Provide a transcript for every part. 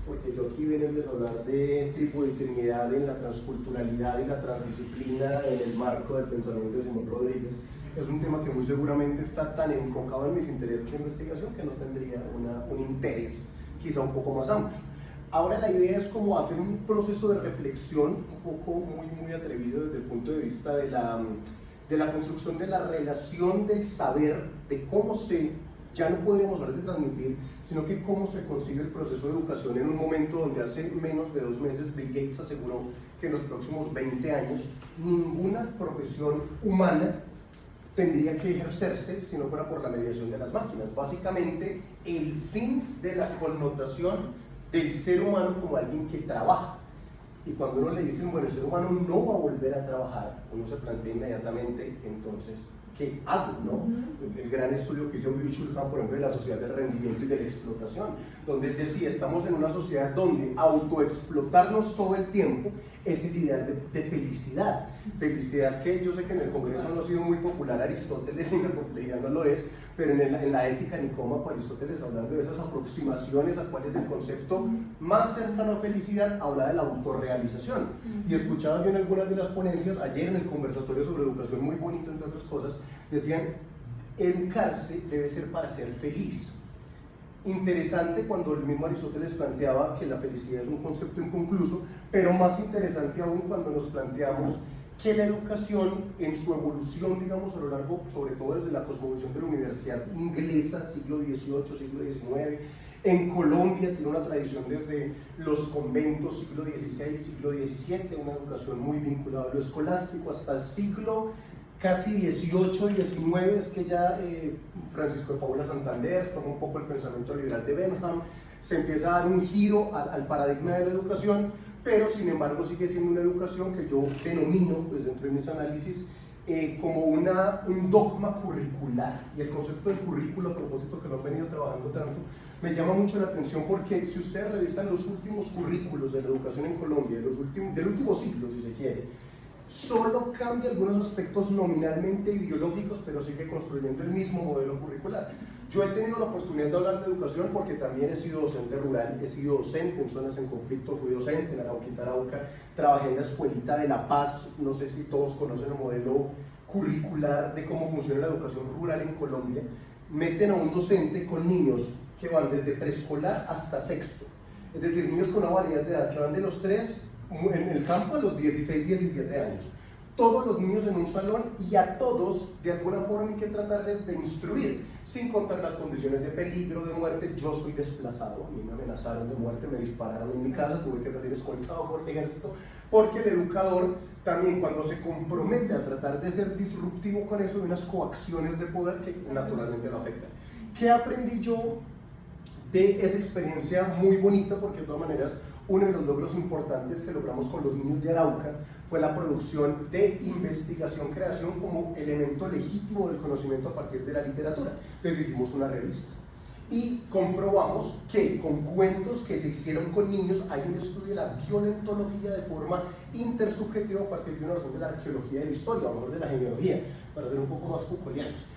porque yo aquí vengo a hablar de trípode y trinidad en la transculturalidad y la transdisciplina en el marco del pensamiento de Simón Rodríguez. Es un tema que muy seguramente está tan enfocado en mis intereses de investigación que no tendría un interés quizá un poco más amplio. Ahora la idea es como hacer un proceso de reflexión un poco muy atrevido desde el punto de vista de la construcción de la relación del saber, de cómo ya no podemos hablar de transmitir, sino que cómo se consigue el proceso de educación en un momento donde hace menos de 2 meses Bill Gates aseguró que en los próximos 20 años ninguna profesión humana tendría que ejercerse si no fuera por la mediación de las máquinas. Básicamente, el fin de la connotación del ser humano como alguien que trabaja. Y cuando uno le dicen, bueno, el ser humano no va a volver a trabajar, uno se plantea inmediatamente, entonces, ¿qué hago? ¿No? El gran estudio que hizo Byung-Chul Han, por ejemplo, de la sociedad del rendimiento y de la explotación, donde él decía, estamos en una sociedad donde autoexplotarnos todo el tiempo es el ideal de felicidad. Felicidad que yo sé que en el Congreso no ha sido muy popular, Aristóteles en la complejidad no lo es, pero en la ética nicómaco Aristóteles, hablando de esas aproximaciones a cuál es el concepto más cercano a felicidad, habla de la autorrealización. Y escuchaba yo en algunas de las ponencias, ayer en el conversatorio sobre educación, muy bonito entre otras cosas, decían, educarse debe ser para ser feliz. Interesante cuando el mismo Aristóteles planteaba que la felicidad es un concepto inconcluso, pero más interesante aún cuando nos planteamos que la educación en su evolución, digamos, a lo largo, sobre todo desde la cosmovisión de la universidad inglesa, siglo XVIII, siglo XIX, en Colombia tiene una tradición desde los conventos, siglo XVI, siglo XVII, una educación muy vinculada a lo escolástico, hasta el siglo casi XVIII, XIX, es que ya Francisco de Paula Santander toma un poco el pensamiento liberal de Bentham, se empieza a dar un giro al paradigma de la educación, pero sin embargo sigue siendo una educación que yo denomino, pues dentro de mis análisis, como un dogma curricular. Y el concepto del currículo, a propósito que lo han venido trabajando tanto, me llama mucho la atención porque si ustedes revisan los últimos currículos de la educación en Colombia, del último siglo, si se quiere, solo cambia algunos aspectos nominalmente ideológicos, pero sigue construyendo el mismo modelo curricular. Yo he tenido la oportunidad de hablar de educación porque también he sido docente rural, he sido docente en zonas en conflicto, fui docente en Arauquita, Arauca, trabajé en la Escuelita de La Paz, no sé si todos conocen el modelo curricular de cómo funciona la educación rural en Colombia. Meten a un docente con niños que van desde preescolar hasta sexto, es decir, niños con una variedad de edad que van de los 3 en el campo a los 16, 17 años. Todos los niños en un salón y a todos de alguna forma hay que tratar de instruir, sin contar las condiciones de peligro, de muerte. Yo soy desplazado, a mí me amenazaron de muerte, me dispararon en mi casa, tuve que salir escoltado por el ejército, porque el educador también cuando se compromete a tratar de ser disruptivo con eso, hay unas coacciones de poder que naturalmente lo afectan. ¿Qué aprendí yo de esa experiencia muy bonita? Porque de todas maneras uno de los logros importantes que logramos con los niños de Arauca fue la producción de investigación-creación como elemento legítimo del conocimiento a partir de la literatura. Entonces hicimos una revista y comprobamos que con cuentos que se hicieron con niños hay un estudio de la violentología de forma intersubjetiva a partir de una razón de la arqueología de la historia, o mejor de la genealogía, para ser un poco más foucaultianos.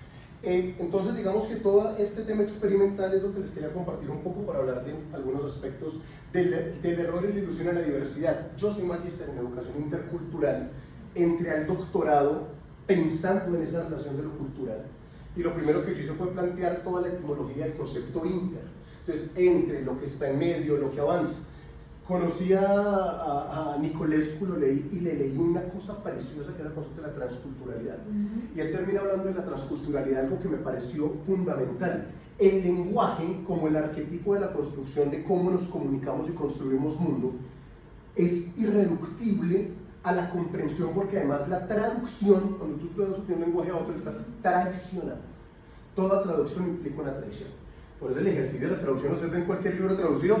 Entonces digamos que todo este tema experimental es lo que les quería compartir un poco para hablar de algunos aspectos del error y la ilusión a la diversidad. Yo soy magíster en educación intercultural, entré al doctorado pensando en esa relación de lo cultural y lo primero que yo hice fue plantear toda la etimología del concepto inter, entonces entre lo que está en medio, lo que avanza. Conocí a Nicolescu, lo leí y le leí una cosa preciosa que era el concepto de la transculturalidad. Y él termina hablando de la transculturalidad, algo que me pareció fundamental. El lenguaje, como el arquetipo de la construcción de cómo nos comunicamos y construimos mundo, es irreductible a la comprensión, porque además la traducción, cuando tú traduces de un lenguaje a otro, estás traicionando. Toda traducción implica una traición. Por eso el ejercicio de las traducciones se ve en cualquier libro traducido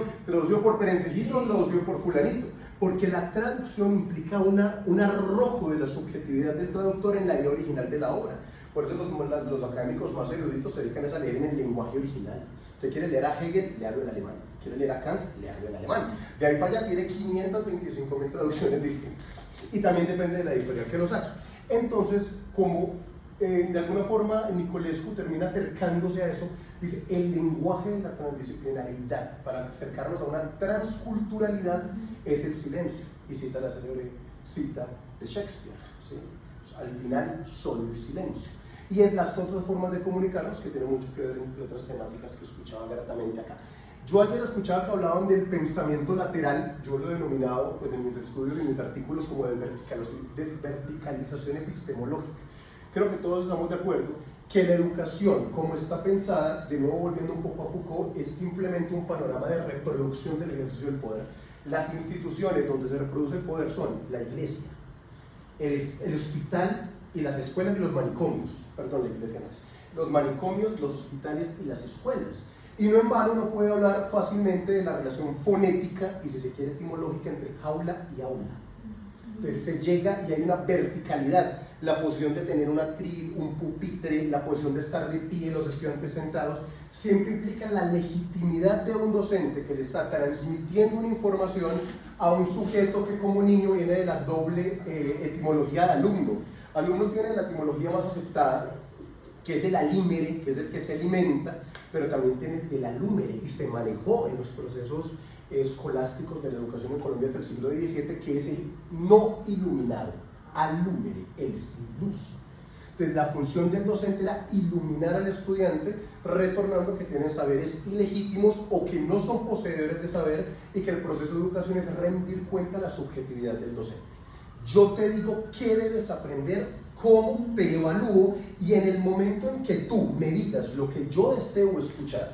por Perencejito o traducido por fulanito, porque la traducción implica un arrojo de la subjetividad del traductor en la idea original de la obra. Por eso los académicos más eruditos se dedican a leer en el lenguaje original. Usted quiere leer a Hegel, léalo en alemán. Quiere leer a Kant, léalo en alemán. De ahí para allá tiene 525.000 traducciones distintas. Y también depende de la editorial que lo saque. Entonces, como de alguna forma Nicolescu termina acercándose a eso, dice el lenguaje de la transdisciplinaridad para acercarnos a una transculturalidad es el silencio, y cita la célebre cita de Shakespeare, ¿sí? Al final solo el silencio, y es las otras formas de comunicarnos que tienen mucho que ver entre otras temáticas que escuchaba gratamente acá. Yo ayer escuchaba que hablaban del pensamiento lateral, yo lo he denominado pues, en mis estudios y mis artículos como de verticalización epistemológica. Creo que todos estamos de acuerdo que la educación, como está pensada, de nuevo volviendo un poco a Foucault, es simplemente un panorama de reproducción del ejercicio del poder. Las instituciones donde se reproduce el poder son la iglesia, el hospital y las escuelas y los manicomios, perdón, la iglesia no es, los manicomios, los hospitales y las escuelas. Y no en vano uno puede hablar fácilmente de la relación fonética y si se quiere etimológica entre jaula y aula. Entonces se llega y hay una verticalidad, la posición de tener un atril, un pupitre, la posición de estar de pie, los estudiantes sentados, siempre implica la legitimidad de un docente que le está transmitiendo una información a un sujeto que como niño viene de la doble etimología de alumno. Alumno tiene la etimología más aceptada, que es el alímere, que es el que se alimenta, pero también tiene el alúmere, y se manejó en los procesos escolásticos de la educación en Colombia hasta el siglo XVII, que es el no iluminado, alúmere, el sin luz. Entonces la función del docente era iluminar al estudiante, retornando que tienen saberes ilegítimos o que no son poseedores de saber, y que el proceso de educación es rendir cuenta de la subjetividad del docente. Yo te digo qué debes aprender, cómo te evalúo, y en el momento en que tú me digas lo que yo deseo escuchar,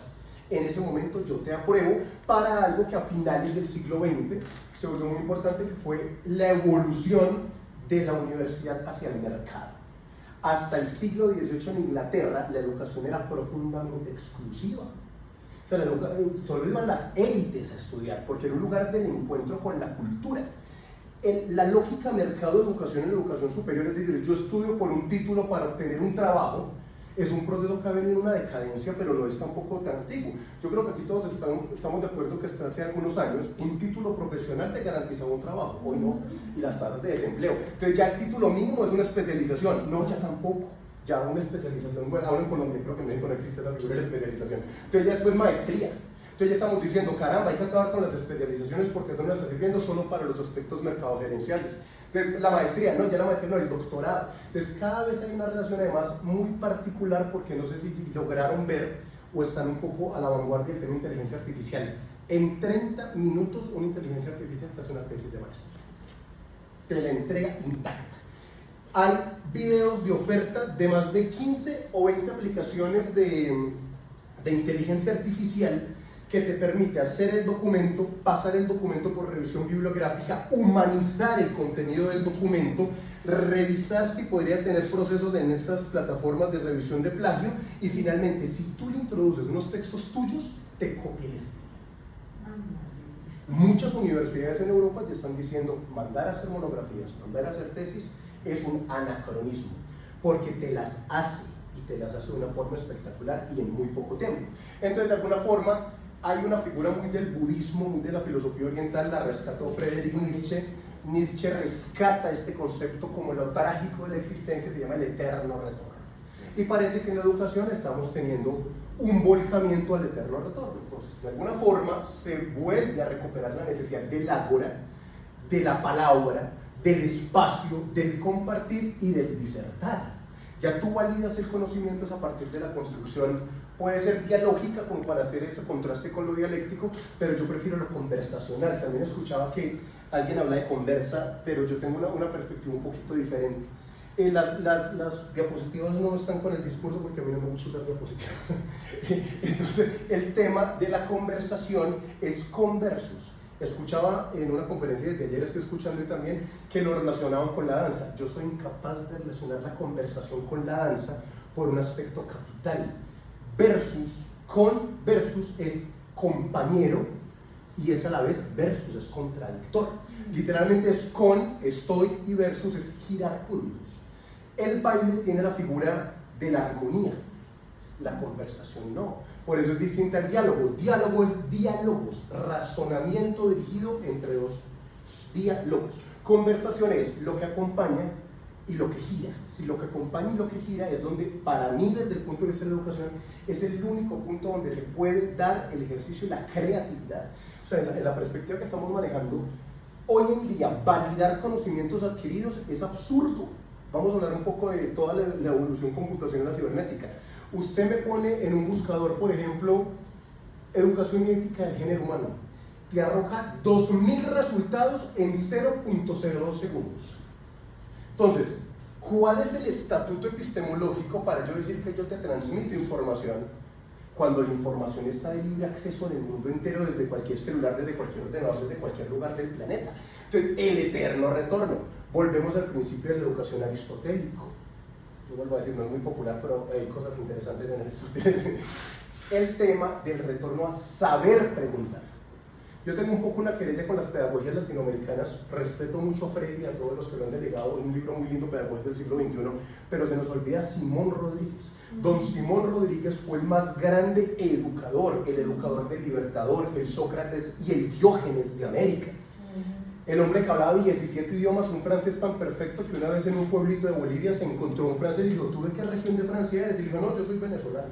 en ese momento yo te apruebo para algo que a finales del siglo XX se volvió muy importante, que fue la evolución de la universidad hacia el mercado. Hasta el siglo XVIII en Inglaterra la educación era profundamente exclusiva. O sea, solo iban las élites a estudiar, porque era un lugar del encuentro con la cultura. La lógica mercado de educación en la educación superior, es decir, yo estudio por un título para obtener un trabajo, es un proceso que ha venido en una decadencia, pero no es tampoco tan antiguo. Yo creo que aquí todos estamos de acuerdo que hasta hace algunos años un título profesional te garantizaba un trabajo, hoy no, y las tasas de desempleo. Entonces ya el título mínimo es una especialización, no, ya tampoco. Ya una especialización, bueno, ahora en Colombia creo que en México no existe la figura de la especialización. Entonces ya después maestría. Entonces ya estamos diciendo, caramba, hay que acabar con las especializaciones porque no las está sirviendo solo para los aspectos mercadogerenciales. Entonces la maestría, no, ya la maestría no, el doctorado. Entonces cada vez hay una relación además muy particular, porque no sé si lograron ver o están un poco a la vanguardia del tema de inteligencia artificial. En 30 minutos una inteligencia artificial te hace una tesis de maestría. Te la entrega intacta. Hay videos de oferta de más de 15 o 20 aplicaciones de inteligencia artificial que te permite hacer el documento, pasar el documento por revisión bibliográfica, humanizar el contenido del documento, revisar si podría tener procesos en esas plataformas de revisión de plagio, y finalmente, si tú le introduces unos textos tuyos, te copia el estilo. Muchas universidades en Europa ya están diciendo, mandar a hacer monografías, mandar a hacer tesis, es un anacronismo, porque te las hace, y te las hace de una forma espectacular y en muy poco tiempo. Entonces, de alguna forma, hay una figura muy del budismo, muy de la filosofía oriental, la rescató Friedrich Nietzsche. Nietzsche rescata este concepto como lo trágico de la existencia, se llama el eterno retorno. Y parece que en la educación estamos teniendo un volcamiento al eterno retorno. Entonces, de alguna forma, se vuelve a recuperar la necesidad del ágora, de la palabra, del espacio, del compartir y del disertar. Ya tú validas el conocimiento a partir de la construcción. Puede ser dialógica como para hacer ese contraste con lo dialéctico, pero yo prefiero lo conversacional. También escuchaba que alguien habla de conversa, pero yo tengo una perspectiva un poquito diferente. Las diapositivas no están con el discurso porque a mí no me gusta usar diapositivas. Entonces, el tema de la conversación es conversus. Escuchaba en una conferencia desde ayer, estoy escuchando también, que lo relacionaban con la danza. Yo soy incapaz de relacionar la conversación con la danza por un aspecto capital. Versus es compañero, y es a la vez versus, es contradictor. Literalmente es con, estoy, y versus es girar juntos. El baile tiene la figura de la armonía, la conversación no. Por eso es distinta al diálogo. Diálogo es diálogos, razonamiento dirigido entre dos diálogos. Conversación es lo que acompaña y lo que gira. Si lo que acompaña y lo que gira es donde, para mí, desde el punto de vista de la educación, es el único punto donde se puede dar el ejercicio y la creatividad. O sea, en la perspectiva que estamos manejando, hoy en día, validar conocimientos adquiridos es absurdo. Vamos a hablar un poco de toda la evolución computacional cibernética. Usted me pone en un buscador, por ejemplo, educación y ética del género humano. Te arroja 2000 resultados en 0.02 segundos. Entonces, ¿cuál es el estatuto epistemológico para yo decir que yo te transmito información cuando la información está de libre acceso en el mundo entero, desde cualquier celular, desde cualquier ordenador, desde cualquier lugar del planeta? Entonces, el eterno retorno. Volvemos al principio de la educación aristotélico. Yo vuelvo a decir, no es muy popular, pero hay cosas interesantes en Aristóteles. El tema del retorno a saber preguntar. Yo tengo un poco una querella con las pedagogías latinoamericanas, respeto mucho a Freire y a todos los que lo han delegado, un libro muy lindo, Pedagogía del siglo XXI, pero se nos olvida Simón Rodríguez. Don Simón Rodríguez fue el más grande educador, el educador del Libertador, el Sócrates y el Diógenes de América. El hombre que hablaba 17 idiomas, un francés tan perfecto que una vez en un pueblito de Bolivia se encontró un francés y dijo, ¿tú de qué región de Francia eres? Y dijo, no, yo soy venezolano,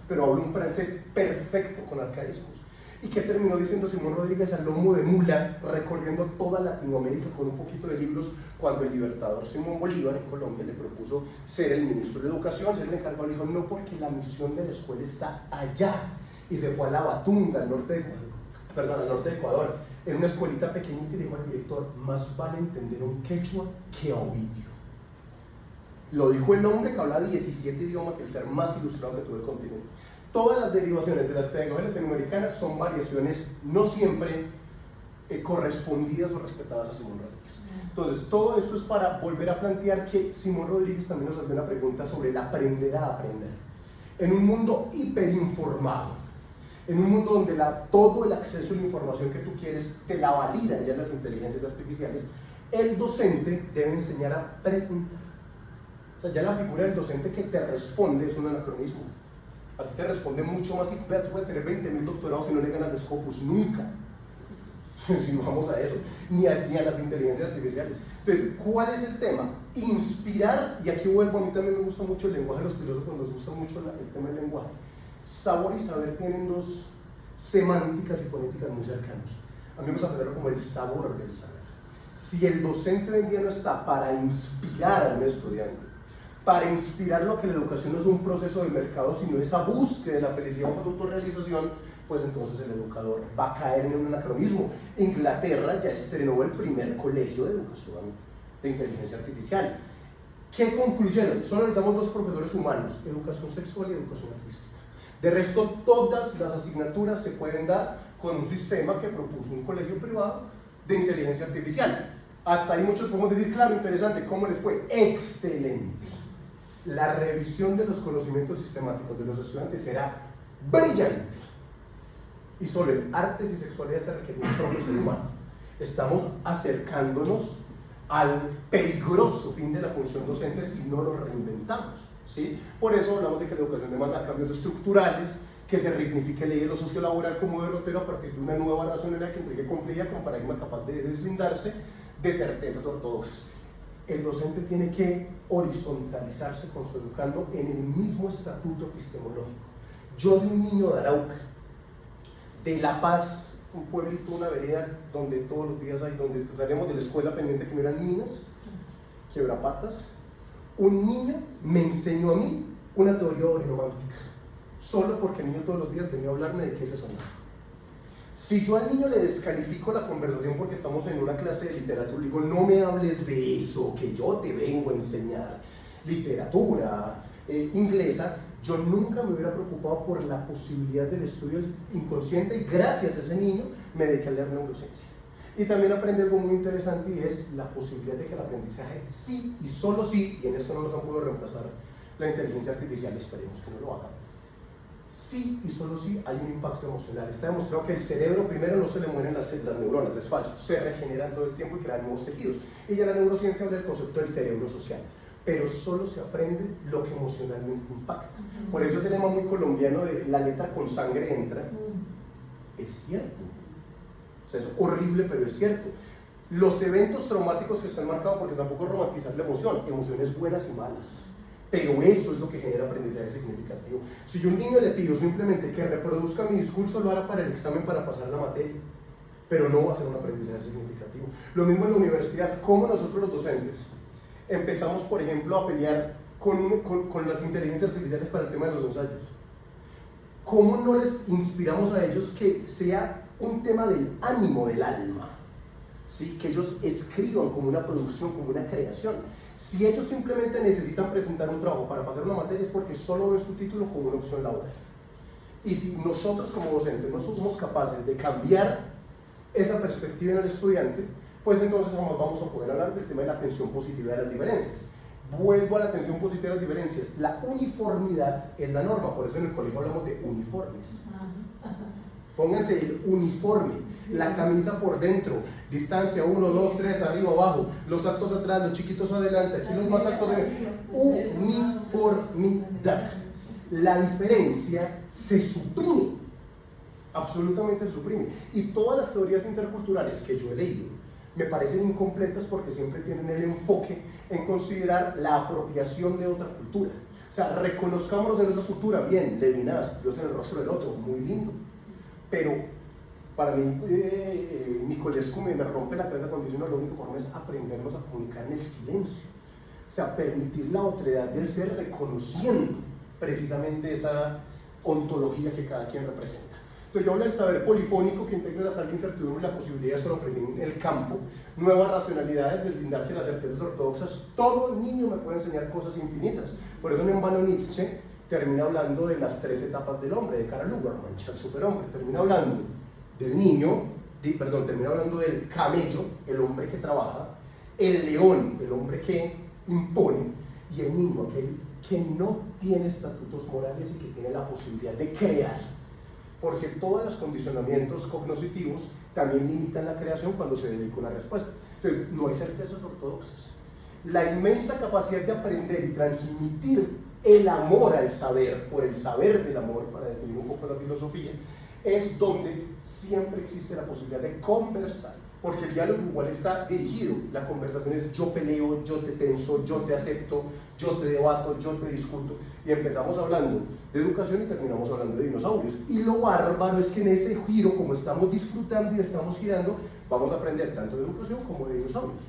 pero hablo un francés perfecto con arcaísmos. ¿Y qué terminó diciendo Simón Rodríguez al lomo de mula, recorriendo toda Latinoamérica con un poquito de libros, cuando el libertador Simón Bolívar en Colombia le propuso ser el ministro de Educación, ser el encargado? Le dijo, no, porque la misión de la escuela está allá. Y se fue a Lavatunga, al norte de Ecuador, en una escuelita pequeñita, y le dijo al director, más vale entender un quechua que a Ovidio. Lo dijo el hombre que hablaba 17 idiomas, el ser más ilustrado que todo el continente. Todas las derivaciones de las pedagogías latinoamericanas son variaciones no siempre correspondidas o respetadas a Simón Rodríguez. Entonces, todo eso es para volver a plantear que Simón Rodríguez también nos hace una pregunta sobre el aprender a aprender. En un mundo hiperinformado, en un mundo donde todo el acceso a la información que tú quieres te la validan ya las inteligencias artificiales, el docente debe enseñar a preguntar. O sea, ya la figura del docente que te responde es un anacronismo. A ti te responde mucho más y tú puedes tener 20.000 doctorados y no le ganas de Scopus nunca. Si no vamos a eso, ni a las inteligencias artificiales. Entonces, ¿cuál es el tema? Inspirar, y aquí vuelvo, a mí también me gusta mucho el lenguaje de los filósofos, nos gusta mucho el tema del lenguaje. Sabor y saber tienen dos semánticas y fonéticas muy cercanas. A mí me gusta aprenderlo como el sabor del saber. Si el docente hoy en día no está para inspirar a un estudiante, para inspirarlo a que la educación no es un proceso de mercado, sino esa búsqueda de la felicidad o autorrealización, pues entonces el educador va a caer en un anacronismo. Inglaterra ya estrenó el primer colegio de educación de inteligencia artificial. ¿Qué concluyeron? Solo necesitamos dos profesores humanos, educación sexual y educación artística. De resto, todas las asignaturas se pueden dar con un sistema que propuso un colegio privado de inteligencia artificial. Hasta ahí muchos podemos decir, claro, interesante, ¿cómo les fue? Excelente. La revisión de los conocimientos sistemáticos de los estudiantes será brillante. Y sobre artes y sexualidad se requiere un propio ser humano. Estamos acercándonos al peligroso fin de la función docente si no lo reinventamos, ¿sí? Por eso hablamos de que la educación demanda cambios estructurales, que se resignifique el lo sociolaboral como derrotero a partir de una nueva racionalidad que entregue complejidad como paradigma capaz de deslindarse de certezas ortodoxas. El docente tiene que horizontalizarse con su educando en el mismo estatuto epistemológico. Yo de un niño de Arauca, de La Paz, un pueblito, una vereda donde todos los días hay, donde salíamos de la escuela pendiente que no eran minas, quebrapatas, un niño me enseñó a mí una teoría oromántica, solo porque el niño todos los días venía a hablarme de qué es eso. Si yo al niño le descalifico la conversación porque estamos en una clase de literatura, le digo, no me hables de eso, que yo te vengo a enseñar literatura inglesa, yo nunca me hubiera preocupado por la posibilidad del estudio inconsciente y gracias a ese niño me dediqué a leer neurociencia. Y también aprendí algo muy interesante y es la posibilidad de que el aprendizaje sí y solo sí, y en esto no nos han podido reemplazar la inteligencia artificial, esperemos que no lo hagan, sí y solo sí hay un impacto emocional. Está demostrado que el cerebro primero no se le mueren las neuronas, es falso, se regeneran todo el tiempo y crean nuevos tejidos. Y ya la neurociencia habla del concepto del cerebro social, pero solo se aprende lo que emocionalmente impacta. Por eso ese lema muy colombiano de la letra con sangre entra, es cierto. O sea, es horrible, pero es cierto. Los eventos traumáticos que están marcados, porque tampoco romantizar la emoción, emociones buenas y malas. Pero eso es lo que genera aprendizaje significativo. Si yo a un niño le pido simplemente que reproduzca mi discurso, lo hará para el examen, para pasar la materia. Pero no va a ser un aprendizaje significativo. Lo mismo en la universidad, como nosotros los docentes empezamos, por ejemplo, a pelear con las inteligencias artificiales para el tema de los ensayos. ¿Cómo no les inspiramos a ellos que sea un tema del ánimo del alma? ¿Sí? Que ellos escriban como una producción, como una creación. Si ellos simplemente necesitan presentar un trabajo para pasar una materia, es porque solo ven su título como una opción laboral. Y si nosotros como docentes no somos capaces de cambiar esa perspectiva en el estudiante, pues entonces jamás vamos a poder hablar del tema de la atención positiva de las diferencias. Vuelvo a la atención positiva de las diferencias. La uniformidad es la norma, por eso en el colegio hablamos de uniformes. Pónganse el uniforme, la camisa por dentro, distancia 1, 2, 3, arriba, abajo, los altos atrás, los chiquitos adelante, aquí los más altos uniformidad. La diferencia se suprime, absolutamente se suprime. Y todas las teorías interculturales que yo he leído me parecen incompletas porque siempre tienen el enfoque en considerar la apropiación de otra cultura. O sea, reconozcámonos en nuestra cultura, bien, Levinas, Dios en el rostro del otro, muy lindo. Pero para mí, Nicolescu me rompe la cabeza cuando dice: no, la única forma es aprendernos a comunicar en el silencio. O sea, permitir la otredad del ser, reconociendo precisamente esa ontología que cada quien representa. Entonces yo hablo del saber polifónico que integra la salida incertidumbre y la posibilidad, esto lo aprendí en el campo, nuevas racionalidades, deslindarse de las certezas ortodoxas. Todo niño me puede enseñar cosas infinitas. Por eso en vano Nietzsche termina hablando de las 3 etapas del hombre, de Karl Lugermann, el superhombre. Termina hablando del niño, termina hablando del camello, el hombre que trabaja, el león, el hombre que impone, y el niño, aquel que no tiene estatutos morales y que tiene la posibilidad de crear. Porque todos los condicionamientos cognitivos también limitan la creación cuando se dedica a una respuesta. Entonces, no hay certezas ortodoxas. La inmensa capacidad de aprender y transmitir el amor al saber, por el saber del amor, para definir un poco la filosofía, es donde siempre existe la posibilidad de conversar, porque el diálogo igual está dirigido. La conversación es: yo peleo, yo te tenso, yo te acepto, yo te debato, yo te discuto, y empezamos hablando de educación y terminamos hablando de dinosaurios. Y lo bárbaro es que en ese giro, como estamos disfrutando y estamos girando, vamos a aprender tanto de educación como de dinosaurios.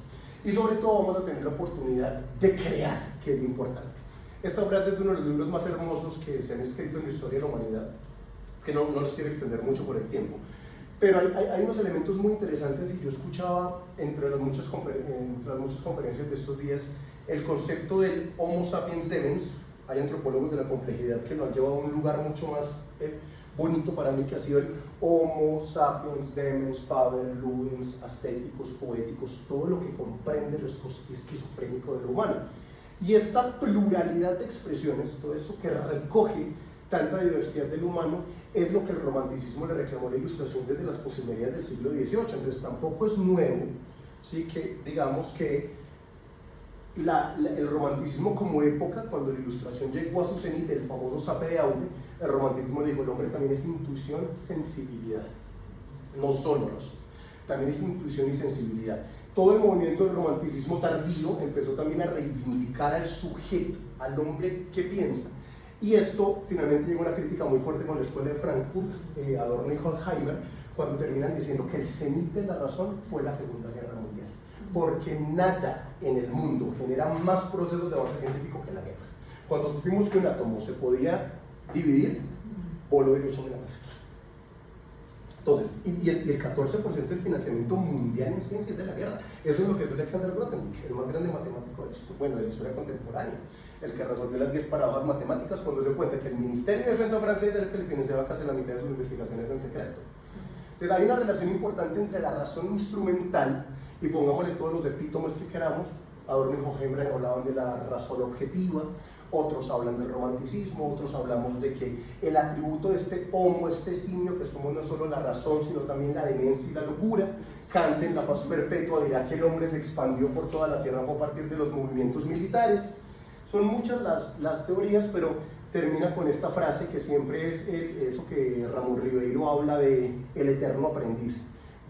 Y sobre todo vamos a tener la oportunidad de crear, que es lo importante. Esta frase es de uno de los libros más hermosos que se han escrito en la historia de la humanidad. Es que no los quiero extender mucho por el tiempo. Pero hay unos elementos muy interesantes, y yo escuchaba entre las muchas conferencias de estos días el concepto del Homo sapiens demens. Hay antropólogos de la complejidad que lo han llevado a un lugar mucho más bonito para mí, que ha sido el Homo sapiens demens, faber, ludens, ascéticos, poéticos, todo lo que comprende lo esquizofrénico de lo humano. Y esta pluralidad de expresiones, todo eso que recoge tanta diversidad del humano, es lo que el romanticismo le reclamó a la Ilustración desde las postrimerías del siglo XVIII. Entonces tampoco es nuevo, ¿sí? Que digamos que el romanticismo como época, cuando la Ilustración llegó a su cenit, el famoso sapere aude, el romanticismo le dijo: el hombre también es intuición, sensibilidad, no solo razón, también es intuición y sensibilidad. Todo el movimiento del romanticismo tardío empezó también a reivindicar al sujeto, al hombre que piensa. Y esto finalmente llegó a una crítica muy fuerte con la escuela de Frankfurt, Adorno y Horkheimer, cuando terminan diciendo que el cenit de la razón fue la Segunda Guerra Mundial. Porque nada en el mundo genera más procesos de avance científico que la guerra. Cuando supimos que un átomo se podía dividir, voló de 8.000 años. Entonces, y el 14% del financiamiento mundial en ciencias de la guerra. Eso es lo que es Alexander Grothendieck, el más grande matemático de la historia contemporánea, el que resolvió las 10 paradojas matemáticas cuando se dio cuenta que el Ministerio de Defensa francés era el que le financiaba casi la mitad de sus investigaciones en secreto. Entonces hay una relación importante entre la razón instrumental, y pongámosle todos los epítomes que queramos. Adorno y Horkheimer hablaban de la razón objetiva, otros hablan del romanticismo, otros hablamos de que el atributo de este homo, este simio, que somos no solo la razón, sino también la demencia y la locura. Kant, en La Paz Perpetua, dirá que el hombre se expandió por toda la tierra a partir de los movimientos militares. Son muchas las teorías, pero termina con esta frase que siempre es eso que Ramón Ribeiro habla de el eterno aprendiz.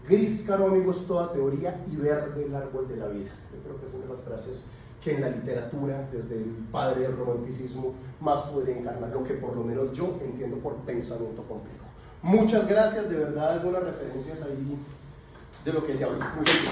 gris caro amigo es toda teoría y verde el árbol de la vida. Yo creo que es una de las frases que en la literatura, desde el padre del romanticismo, más podría encarnar lo que por lo menos yo entiendo por pensamiento complejo. Muchas gracias, de verdad, algunas referencias ahí de lo que se habló. Muy bien.